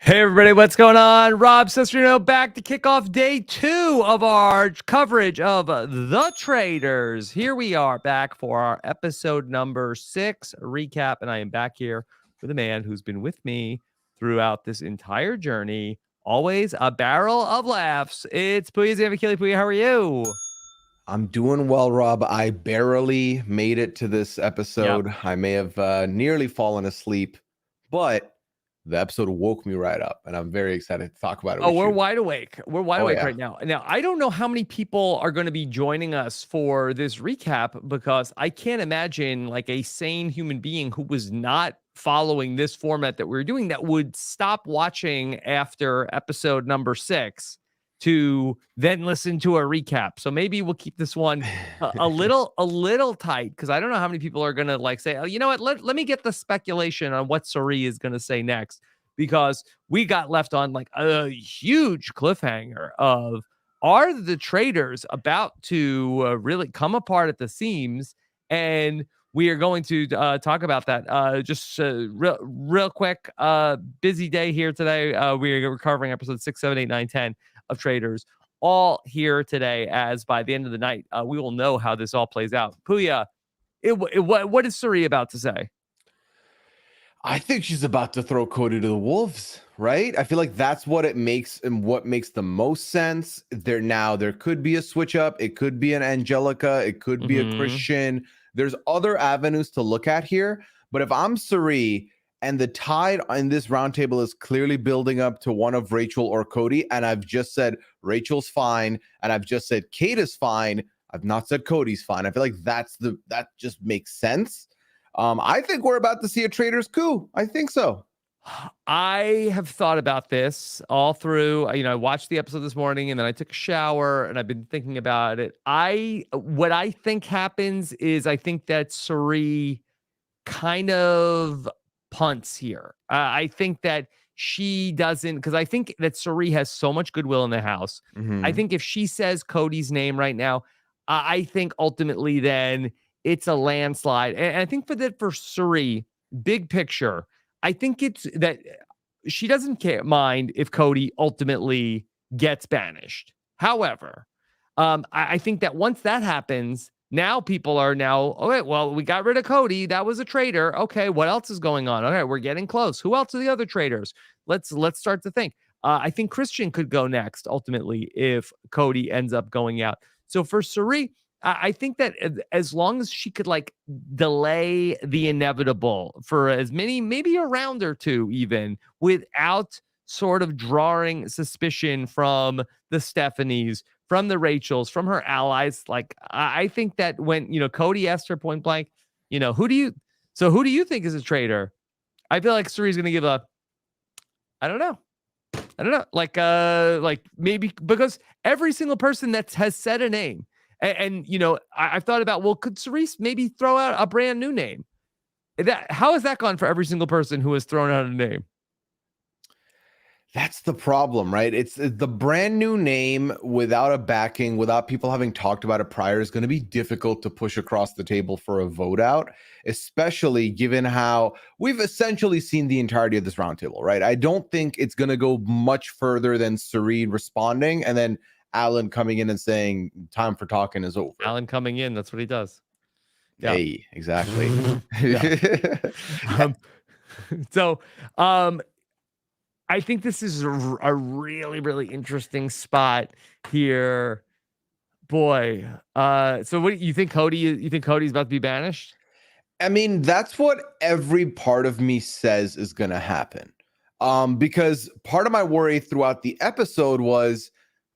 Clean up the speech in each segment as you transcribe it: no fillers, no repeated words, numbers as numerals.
Hey everybody, what's going on? Rob Sestrino back to kick off day 2 of our coverage of The Traitors. Here we are back for our episode number 6 recap, and I am back here with a man who's been with me throughout this entire journey. Always a barrel of laughs. It's Pooya Zamvikili. Pooya, how are you? I'm doing well, Rob. I barely made it to this episode. I may have nearly fallen asleep, but the episode woke me right up, and I'm very excited to talk about it with We're you. wide awake. We're wide awake Yeah. right now. Now, I don't know how many people are going to be joining us for this recap because I can't imagine like a sane human being who was not following this format that we're doing that would stop watching after episode number 6 to then listen to a recap. So maybe we'll keep this one a little tight because I don't know how many people are going to like say, oh, you know what? Let me get the speculation on what Suri is going to say next, because we got left on like a huge cliffhanger of, are the traitors about to really come apart at the seams? And we are going to talk about that. Just real quick, busy day here today. We are covering episode 6, 7, 8, 9, 10 of Traitors, all here today, as by the end of the night, we will know how this all plays out. Pooya, what is Suri about to say? I think she's about to throw Cody to the wolves, right? I feel like that's what it makes, and what makes the most sense. There could be a switch up. It could be an Angelica. It could be a Christian. There's other avenues to look at here. But if I'm Suri, and the tide in this roundtable is clearly building up to one of Rachel or Cody, and I've just said Rachel's fine, and I've just said Kate is fine, I've not said Cody's fine. I feel like that just makes sense. I think we're about to see a Traitors coup. I think so. I have thought about this all through. I watched the episode this morning and then I took a shower and I've been thinking about it. What I think happens is I think that Suri kind of punts here. I think that she doesn't, because I think that Suri has so much goodwill in the house. I think if she says Cody's name right now, I think ultimately then it's a landslide. And I think for Suri, big picture, I think it's that she doesn't mind if Cody ultimately gets banished. However, I think that once that happens, now people are okay, well, we got rid of Cody. That was a traitor. Okay, what else is going on? Okay, we're getting close. Who else are the other traitors? Let's start to think. I think Christian could go next, ultimately, if Cody ends up going out. So for Suri, I think that as long as she could like delay the inevitable for as many, maybe a round or two, even without sort of drawing suspicion from the Stephanies, from the Rachels, from her allies. Like, I think that when, Cody asked her point blank, who do you think is a traitor? I feel like Suri's going to give I don't know. Like maybe because every single person that has said a name, and I've thought about, well, could Cerise maybe throw out a brand new name? How has that gone for every single person who has thrown out a name? That's the problem, right? It's the brand new name without a backing, without people having talked about it prior, is going to be difficult to push across the table for a vote out, especially given how we've essentially seen the entirety of this roundtable, right? I don't think it's going to go much further than Serene responding and then Alan coming in and saying, time for talking is over. Alan coming in, that's what he does. Yeah. Hey, exactly. I think this is a really, really interesting spot here. Boy. So what do you think, Cody? You think Cody's about to be banished? I mean, that's what every part of me says is going to happen. Because part of my worry throughout the episode was,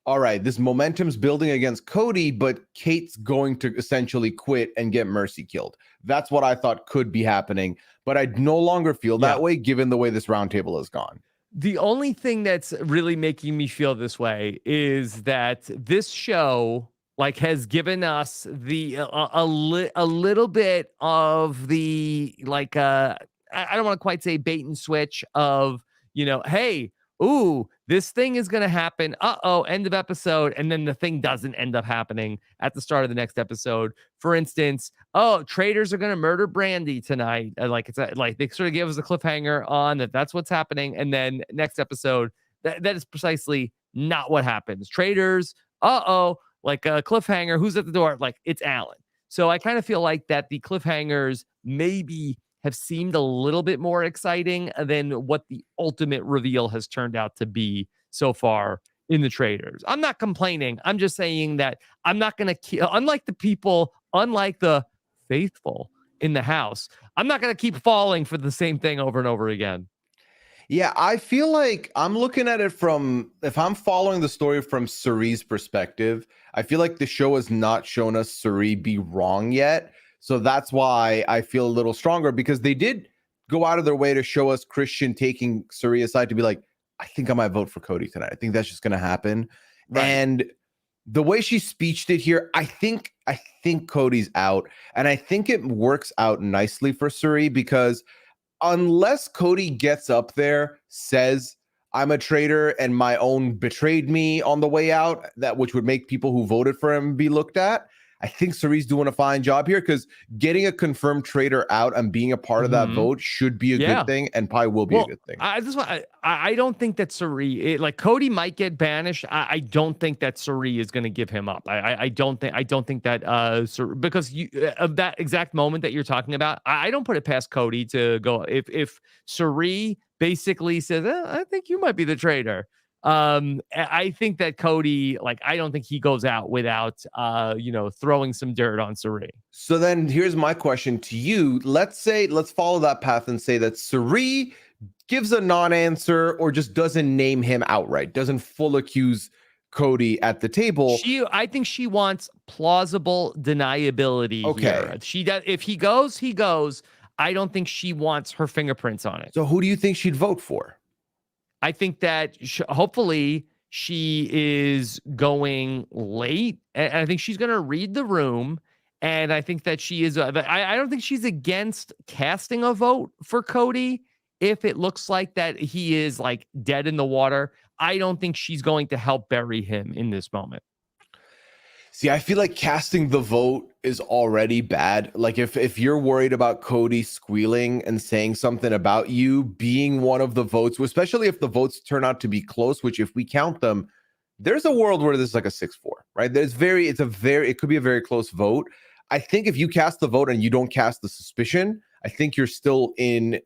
all right, this momentum's building against Cody, but Kate's going to essentially quit and get Mercy killed. That's what I thought could be happening, but I no longer feel that way given the way this roundtable has gone. The only thing that's really making me feel this way is that this show has given us the a little bit of the I don't want to quite say bait and switch of, hey, ooh, this thing is going to happen. End of episode. And then the thing doesn't end up happening at the start of the next episode. For instance, traitors are going to murder Brandy tonight. Like like they sort of gave us a cliffhanger on that's what's happening. And then next episode, that is precisely not what happens. Traitors, like a cliffhanger. Who's at the door? Like it's Alan. So I kind of feel like that the cliffhangers maybe have seemed a little bit more exciting than what the ultimate reveal has turned out to be so far in the Traitors. I'm not complaining. I'm just saying that I'm not going to, unlike the faithful in the house, I'm not going to keep falling for the same thing over and over again. Yeah, I feel like I'm looking at it from, if I'm following the story from Surie's perspective, I feel like the show has not shown us Surie be wrong yet. So that's why I feel a little stronger, because they did go out of their way to show us Christian taking Surie aside to be like, I think I might vote for Cody tonight. I think that's just going to happen. Right. And the way she speeched it here, I think Cody's out. And I think it works out nicely for Surie, because unless Cody gets up there, says, I'm a traitor and my own betrayed me on the way out, which would make people who voted for him be looked at, I think Surie's doing a fine job here, because getting a confirmed traitor out and being a part of that vote should be a good thing, and probably will be a good thing. I don't think that Surie, like Cody might get banished. I don't think that Surie is going to give him up. I don't think that because of that exact moment that you're talking about, I don't put it past Cody to go if Surie basically says, I think you might be the traitor. I think that Cody, like, I don't think he goes out without, throwing some dirt on Surie. So then here's my question to you. Let's follow that path and say that Surie gives a non-answer or just doesn't name him outright, doesn't full accuse Cody at the table. I think she wants plausible deniability here. She does. If he goes, he goes. I don't think she wants her fingerprints on it. So who do you think she'd vote for? I think that hopefully she is going late, and I think she's going to read the room. And I think that she is. I don't think she's against casting a vote for Cody if it looks like that he is like dead in the water. I don't think she's going to help bury him in this moment. See, I feel like casting the vote is already bad. Like if you're worried about Cody squealing and saying something about you being one of the votes, especially if the votes turn out to be close, which if we count them, there's a world where this is like a 6-4, right? It could be a very close vote. I think if you cast the vote and you don't cast the suspicion, I think you're still in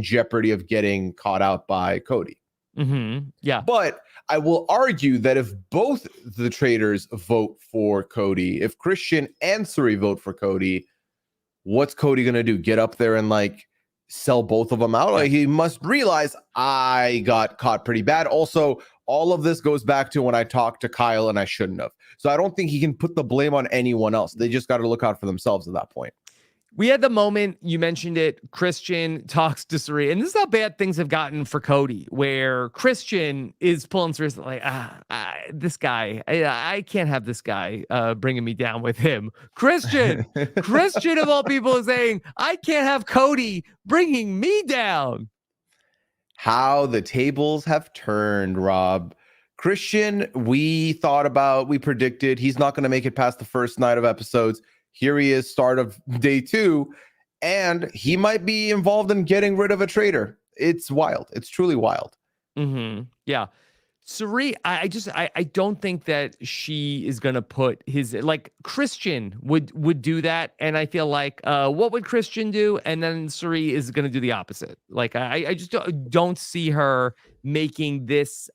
jeopardy of getting caught out by Cody. Yeah. But I will argue that if both the traitors vote for Cody, if Christian and Surie vote for Cody, what's Cody going to do? Get up there and like sell both of them out? Like, he must realize I got caught pretty bad. Also, all of this goes back to when I talked to Kyle and I shouldn't have. So I don't think he can put the blame on anyone else. They just got to look out for themselves at that point. We had the moment, you mentioned it, Christian talks to Surie, and this is how bad things have gotten for Cody, where Christian is pulling Surie like, this guy, I can't have this guy bringing me down with him. Christian of all people is saying, I can't have Cody bringing me down. How the tables have turned, Rob. Christian, we predicted he's not going to make it past the first night of episodes. Here he is, start of day 2, and he might be involved in getting rid of a traitor. It's wild. It's truly wild. Yeah. Surie, I don't think that she is going to put his, like, Christian would do that. And I feel like, what would Christian do? And then Surie is going to do the opposite. Like, I just don't see her making this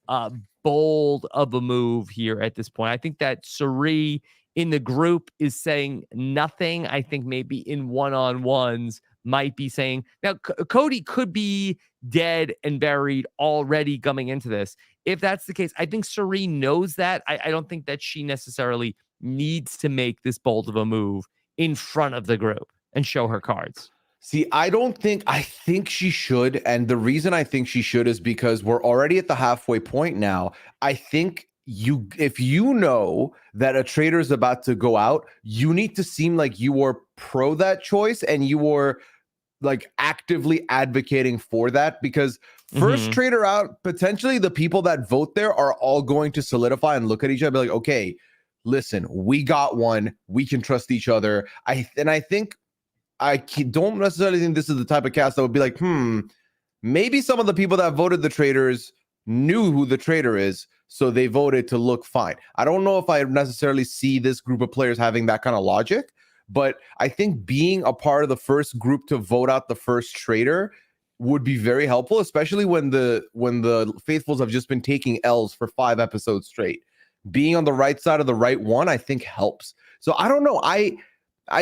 bold of a move here at this point. I think that Surie in the group is saying nothing. I think maybe in one-on-ones might be saying, now Cody could be dead and buried already coming into this. If that's the case, I think Surie knows that. I don't think that she necessarily needs to make this bold of a move in front of the group and show her cards. See, I think she should. And the reason I think she should is because we're already at the halfway point now. I think if you know that a traitor is about to go out, you need to seem like you are pro that choice and you are like actively advocating for that, because First traitor out, potentially the people that vote there are all going to solidify and look at each other and be like, okay, listen, we got one. We can trust each other. I think don't necessarily think this is the type of cast that would be like, maybe some of the people that voted the traitors knew who the traitor is, so they voted to look fine. I don't know if I necessarily see this group of players having that kind of logic, but I think being a part of the first group to vote out the first traitor would be very helpful, especially when the faithfuls have just been taking L's for 5 episodes straight. Being on the right side of the right one, I think helps. So I don't know. I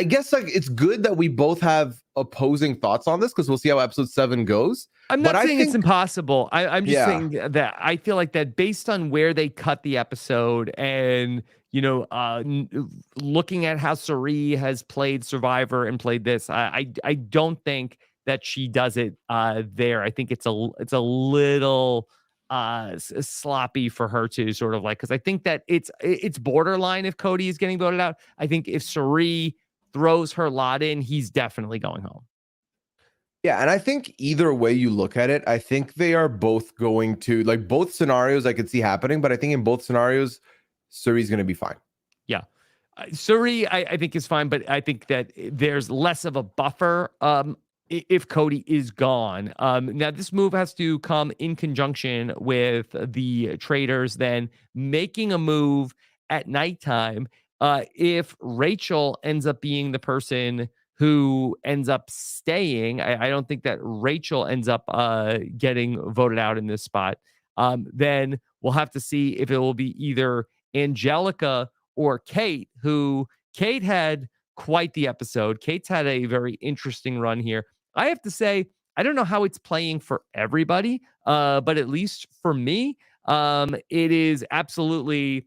guess like it's good that we both have opposing thoughts on this because we'll see how episode 7 goes. I'm not saying it's impossible. I'm just saying that I feel like that based on where they cut the episode and, looking at how Suri has played Survivor and played this, I don't think that she does it there. I think it's a little sloppy for her to sort of like, because I think that it's borderline if Cody is getting voted out. I think if Suri throws her lot in, he's definitely going home. Yeah, and I think either way you look at it, I think they are both going to, like, both scenarios I could see happening, but I think in both scenarios, Suri's going to be fine. Yeah. Suri, I think is fine, but I think that there's less of a buffer if Cody is gone. Now, this move has to come in conjunction with the traitors then making a move at nighttime. If Rachel ends up being the person who ends up staying, I don't think that Rachel ends up getting voted out in this spot. Then we'll have to see if it will be either Angelica or Kate, who Kate had quite the episode. Kate's had a very interesting run here. I have to say, I don't know how it's playing for everybody, but at least for me, it is absolutely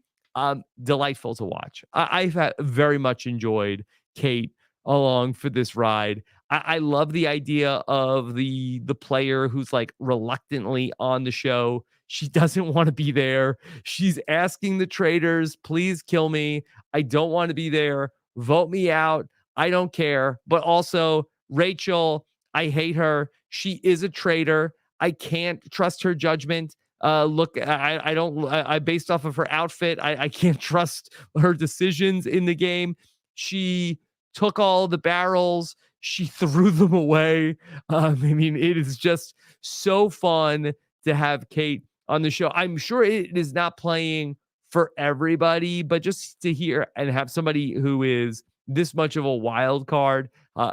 delightful to watch. I've very much enjoyed Kate along for this ride. I love the idea of the player who's like reluctantly on the show. She doesn't want to be there. She's asking the traitors, please kill me. I don't want to be there. Vote me out. I don't care. But also, Rachel, I hate her. She is a traitor. I can't trust her judgment. Look, I don't, based off of her outfit, I can't trust her decisions in the game. She took all the barrels. She threw them away. I mean, it is just so fun to have Kate on the show. I'm sure it is not playing for everybody, but just to hear and have somebody who is this much of a wild card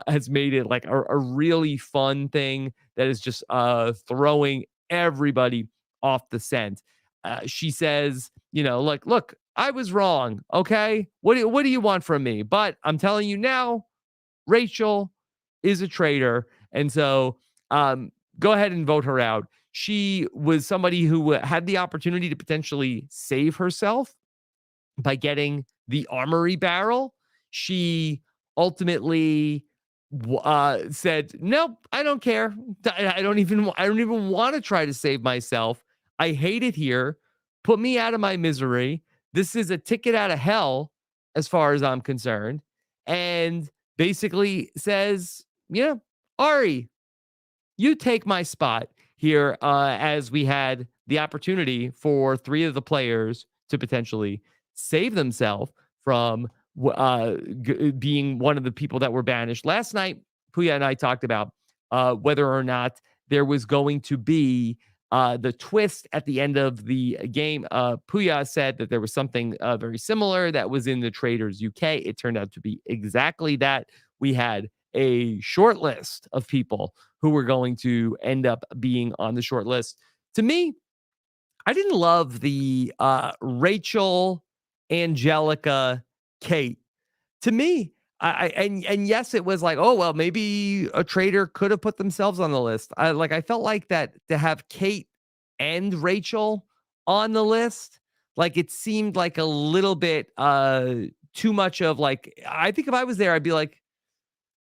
has made it like a really fun thing that is just throwing everybody off the scent. She says, look, I was wrong. Okay. What do you want from me? But I'm telling you now, Rachel is a traitor. And so go ahead and vote her out. She was somebody who had the opportunity to potentially save herself by getting the Armory barrel. She ultimately said, nope, I don't care. I don't even want to try to save myself. I hate it here. Put me out of my misery. This is a ticket out of hell as far as I'm concerned. And basically says, Ari, you take my spot here, as we had the opportunity for 3 of the players to potentially save themselves from being one of the people that were banished. Last night, Pooya and I talked about whether or not there was going to be the twist at the end of the game. Pooya said that there was something very similar that was in the Traitors UK. It turned out to be exactly that. We had a short list of people who were going to end up being on the short list. To me, I didn't love the Rachel, Angelica, Kate. To me, and yes, it was like, oh well, maybe a traitor could have put themselves on the list. I felt like that to have Kate and Rachel on the list, like it seemed like a little bit too much of like. I think if I was there, I'd be like,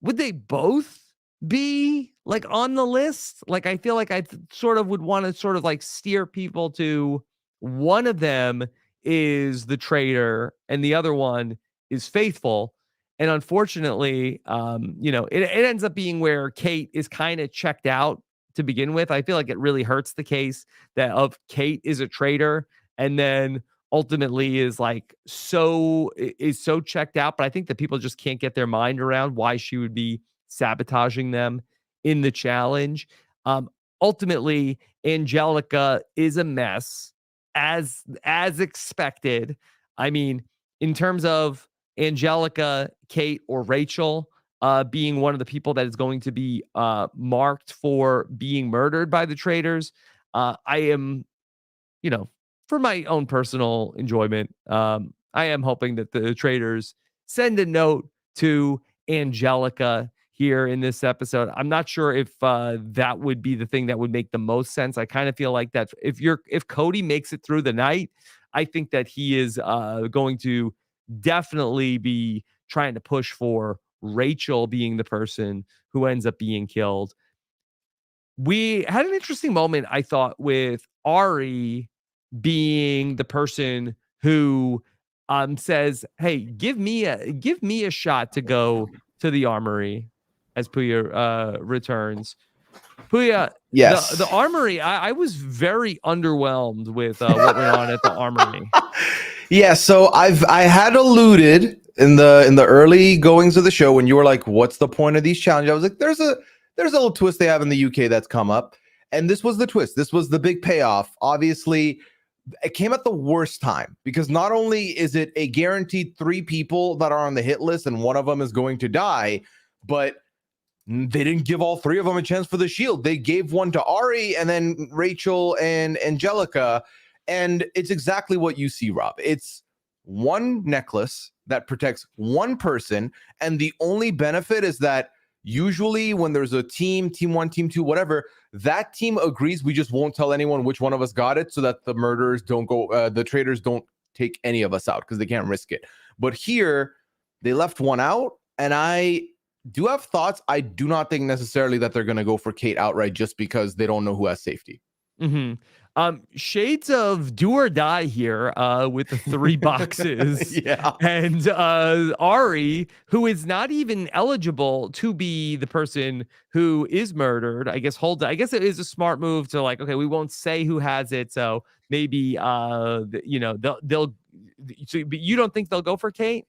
would they both be like on the list? Like I feel like I sort of would want to sort of like steer people to one of them is the traitor and the other one is faithful. And unfortunately, it ends up being where Kate is kind of checked out to begin with. I feel like it really hurts the case that of Kate is a traitor and then ultimately is so checked out. But I think that people just can't get their mind around why she would be sabotaging them in the challenge. Ultimately, Angelica is a mess as expected. I mean, in terms of Angelica, Kate, or Rachel being one of the people that is going to be marked for being murdered by the traitors, I am, for my own personal enjoyment, I am hoping that the traitors send a note to Angelica here in this episode. I'm not sure if that would be the thing that would make the most sense. I kind of feel like that if Cody makes it through the night, I think that he is going to definitely be trying to push for Rachel being the person who ends up being killed. We had an interesting moment, I thought, with Ari being the person who says, "Hey, give me a shot to go to the armory," as Pooya returns. Pooya, the Yes. armory. I was very underwhelmed with what went on at the armory. Yeah, so I had alluded in the early goings of the show when you were like, "What's the point of these challenges?" I was like, "There's a little twist they have in the UK that's come up," and this was the twist. This was the big payoff. Obviously, it came at the worst time because not only is it a guaranteed 3 people that are on the hit list and one of them is going to die, but they didn't give all 3 of them a chance for the shield. They gave one to Ari and then Rachel and Angelica. And it's exactly what you see, Rob. It's one necklace that protects one person. And the only benefit is that usually when there's a team 1, team 2, whatever, that team agrees we just won't tell anyone which one of us got it so that the murderers don't go, the traitors don't take any of us out because they can't risk it. But here, they left one out. And I do have thoughts. I do not think necessarily that they're going to go for Kate outright just because they don't know who has safety. Mm-hmm. Shades of do or die here with the 3 boxes. Yeah. And Ari, who is not even eligible to be the person who is murdered, I guess it is a smart move to like, okay, we won't say who has it. So maybe they'll but you don't think they'll go for Kate?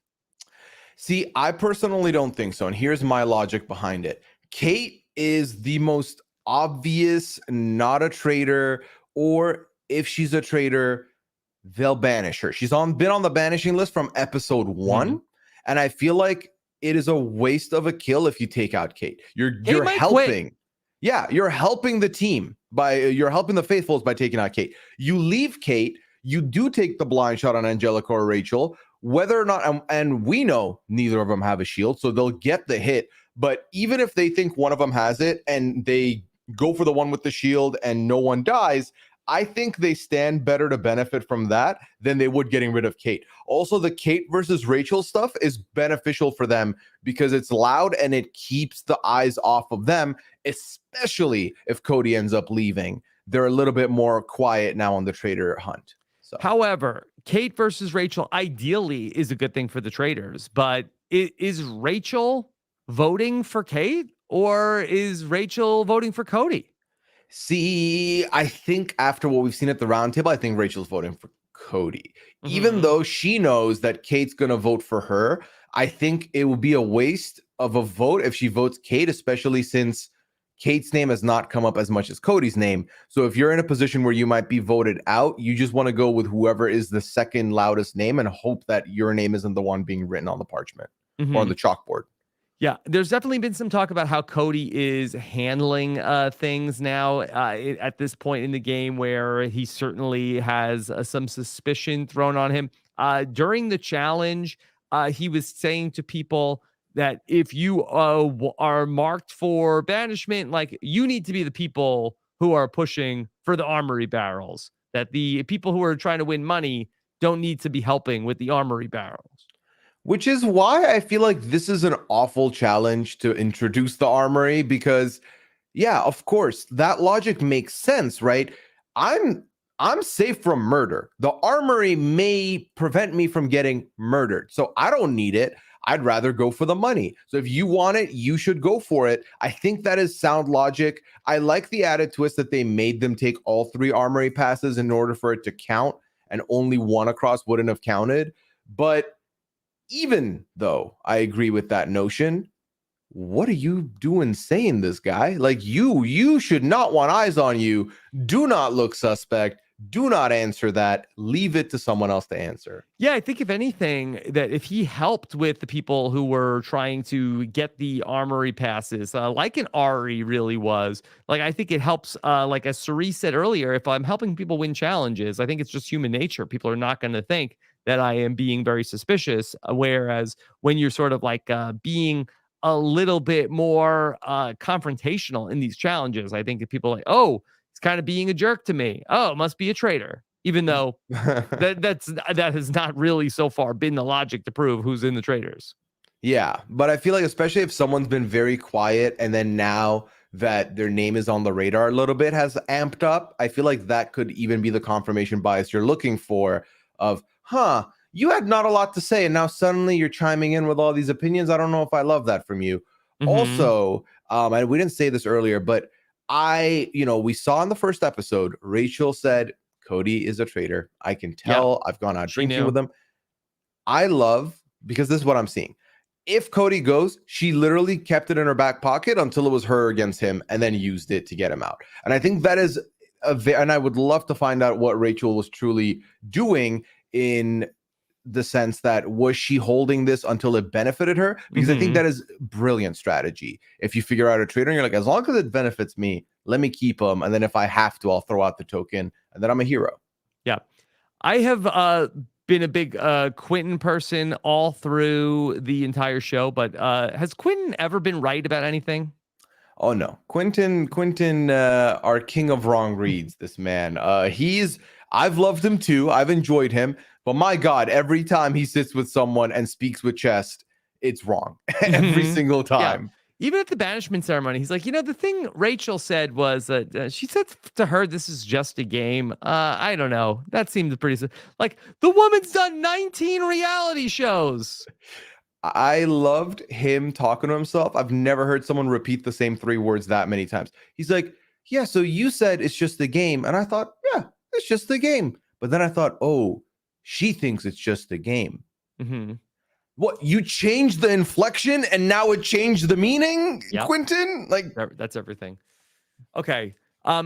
See, I personally don't think so. And here's my logic behind it. Kate is the most obvious not a traitor, or if she's a traitor, they'll banish her. She's been on the banishing list from episode 1, Mm-hmm. and I feel like it is a waste of a kill if you take out Kate. You're helping. Quit. Yeah, you're helping the team you're helping the faithfuls by taking out Kate. You leave Kate, you do take the blind shot on Angelica or Rachel, whether or not, and we know neither of them have a shield, so they'll get the hit. But even if they think one of them has it and they go for the one with the shield and no one dies, I think they stand better to benefit from that than they would getting rid of Kate. Also, the Kate versus Rachel stuff is beneficial for them because it's loud and it keeps the eyes off of them, especially if Cody ends up leaving. They're a little bit more quiet now on the traitor hunt. So. However, Kate versus Rachel ideally is a good thing for the traitors, but is Rachel voting for Kate or is Rachel voting for Cody? See, I think after what we've seen at the roundtable, I think Rachel's voting for Cody. Mm-hmm. Even though she knows that Kate's going to vote for her, I think it will be a waste of a vote if she votes Kate, especially since Kate's name has not come up as much as Cody's name. So if you're in a position where you might be voted out, you just want to go with whoever is the second loudest name and hope that your name isn't the one being written on the parchment or on the chalkboard. Yeah, there's definitely been some talk about how Cody is handling things now at this point in the game where he certainly has some suspicion thrown on him. During the challenge, he was saying to people that if you are marked for banishment, like you need to be the people who are pushing for the armory barrels, that the people who are trying to win money don't need to be helping with the armory barrels. Which is why I feel like this is an awful challenge to introduce the armory because, yeah, of course, that logic makes sense, right? I'm safe from murder. The armory may prevent me from getting murdered, so I don't need it. I'd rather go for the money. So if you want it, you should go for it. I think that is sound logic. I like the added twist that they made them take all 3 Armory passes in order for it to count, and only one across wouldn't have counted. But even though I agree with that notion, what are you doing saying this, guy? Like, you should not want eyes on you. Do not look suspect. Do not answer that. Leave it to someone else to answer. Yeah, I think if anything, that if he helped with the people who were trying to get the Armory passes, like an Ari really was, like, I think it helps, like as Cerise said earlier, if I'm helping people win challenges, I think it's just human nature. People are not going to think that I am being very suspicious. Whereas when you're sort of like being a little bit more confrontational in these challenges, I think if people are like, oh, it's kind of being a jerk to me. Oh, it must be a traitor, even though that has not really so far been the logic to prove who's in the traitors. Yeah, but I feel like especially if someone's been very quiet and then now that their name is on the radar a little bit has amped up, I feel like that could even be the confirmation bias you're looking for of, you had not a lot to say and now suddenly you're chiming in with all these opinions. I don't know if I love that from you. Mm-hmm. Also, and we didn't say this earlier, but we saw in the first episode, Rachel said, Cody is a traitor. I can tell. I've gone out drinking with him. I love, because this is what I'm seeing. If Cody goes, she literally kept it in her back pocket until it was her against him and then used it to get him out. And I think that is and I would love to find out what Rachel was truly doing, in the sense that, was she holding this until it benefited her? Because I think that is brilliant strategy. If you figure out a traitor and you're like, as long as it benefits me, let me keep them. And then if I have to, I'll throw out the token and then I'm a hero. Yeah. I have been a big Quentin person all through the entire show, but has Quentin ever been right about anything? Oh no, Quentin, our king of wrong reads, this man. I've loved him too. I've enjoyed him. But my God, every time he sits with someone and speaks with chest, it's wrong. Every single time. Yeah. Even at the banishment ceremony, he's like, the thing Rachel said was that she said to her, this is just a game. I don't know. That seemed pretty, like, the woman's done 19 reality shows. I loved him talking to himself. I've never heard someone repeat the same 3 words that many times. He's like, yeah, so you said it's just a game. And I thought, yeah, it's just a game. But then I thought, oh, she thinks it's just a game. Mm-hmm. What, you changed the inflection and now it changed the meaning, Quentin? Like, that's everything. Okay. I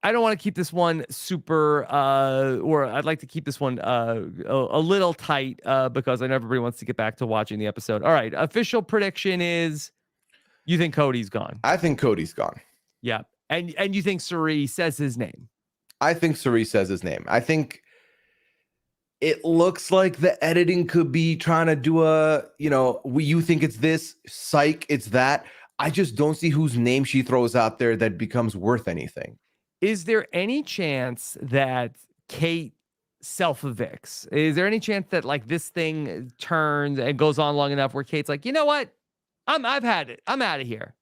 don't want to keep this one super, or I'd like to keep this one a little tight because I know everybody wants to get back to watching the episode. All right. Official prediction is, you think Cody's gone? I think Cody's gone. Yeah. And you think Cerise says his name? I think Cerise says his name. I think it looks like the editing could be trying to do you think it's this, psych, it's that. I just don't see whose name she throws out there that becomes worth anything. Is there any chance that Kate self-evicts? Is there any chance that like this thing turns and goes on long enough where Kate's like, you know what? I've had it. I'm out of here.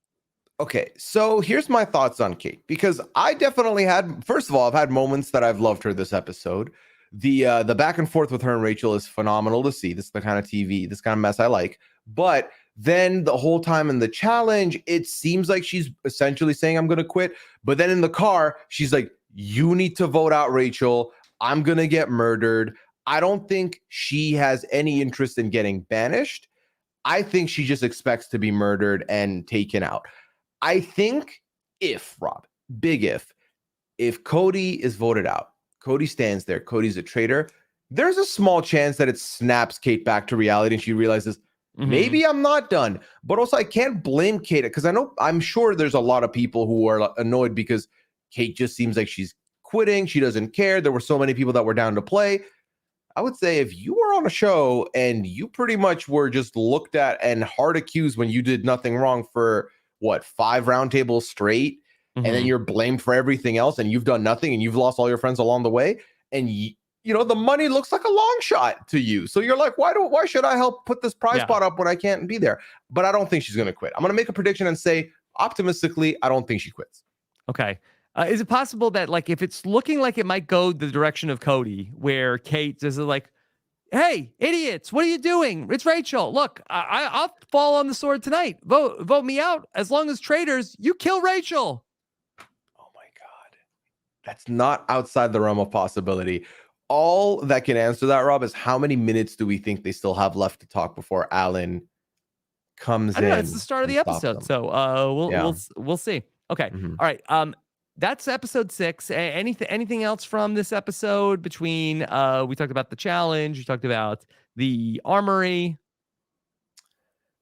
Okay, so here's my thoughts on Kate, because I definitely had, first of all, I've had moments that I've loved her this episode. The back and forth with her and Rachel is phenomenal to see. This is the kind of TV, this kind of mess I like. But then the whole time in the challenge, it seems like she's essentially saying, I'm going to quit. But then in the car, she's like, you need to vote out Rachel. I'm going to get murdered. I don't think she has any interest in getting banished. I think she just expects to be murdered and taken out. I think Rob, big if Cody is voted out, Cody stands there, Cody's a traitor, there's a small chance that it snaps Kate back to reality and she realizes, maybe I'm not done. But also I can't blame Kate, because I'm sure there's a lot of people who are annoyed because Kate just seems like she's quitting. She doesn't care. There were so many people that were down to play. I would say if you were on a show and you pretty much were just looked at and hard accused when you did nothing wrong for 5 roundtables straight, and then you're blamed for everything else and you've done nothing and you've lost all your friends along the way, and the money looks like a long shot to you. So you're like, why should I help put this prize pot up when I can't be there? But I don't think she's going to quit. I'm going to make a prediction and say, optimistically, I don't think she quits. Okay. Is it possible that, like, if it's looking like it might go the direction of Cody, where Kate is like, Hey, idiots, what are you doing? It's Rachel. Look, I'll fall on the sword tonight. Vote me out. As long as traitors, you kill Rachel. Oh my God. That's not outside the realm of possibility. All that can answer that, Rob, is how many minutes do we think they still have left to talk before Alan comes I don't know. It's the in start of and the stops episode, them? so Yeah. we'll see. Okay, Mhm. all right. That's episode 6. Anything else from this episode? Between we talked about the challenge, we talked about the armory.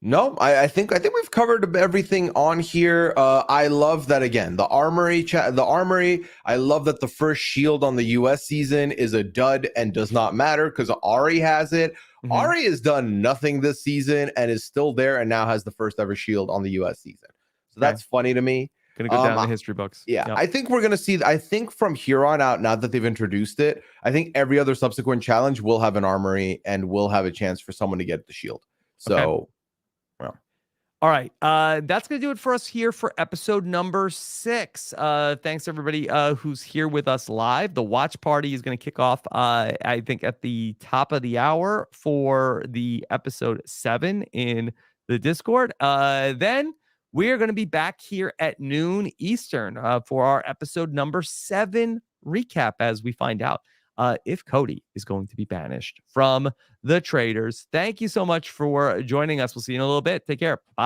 No, I think we've covered everything on here. I love that again. The armory. I love that the first shield on the US season is a dud and does not matter because Ari has it. Mhm. Ari has done nothing this season and is still there and now has the first ever shield on the US season. So Okay. that's funny to me. Gonna go down in the history books. Yeah, Yep. I think we're gonna see. I think from here on out, now that they've introduced it, I think every other subsequent challenge will have an armory and will have a chance for someone to get the shield. So. Well. All right. That's going to do it for us here for episode number 6. Thanks everybody who's here with us live. The watch party is going to kick off, I think, at the top of the hour for the episode 7 in the Discord. Then we are going to be back here at noon Eastern for our episode number 7 recap as we find out if Cody is going to be banished from the Traitors. Thank you so much for joining us. We'll see you in a little bit. Take care. Bye.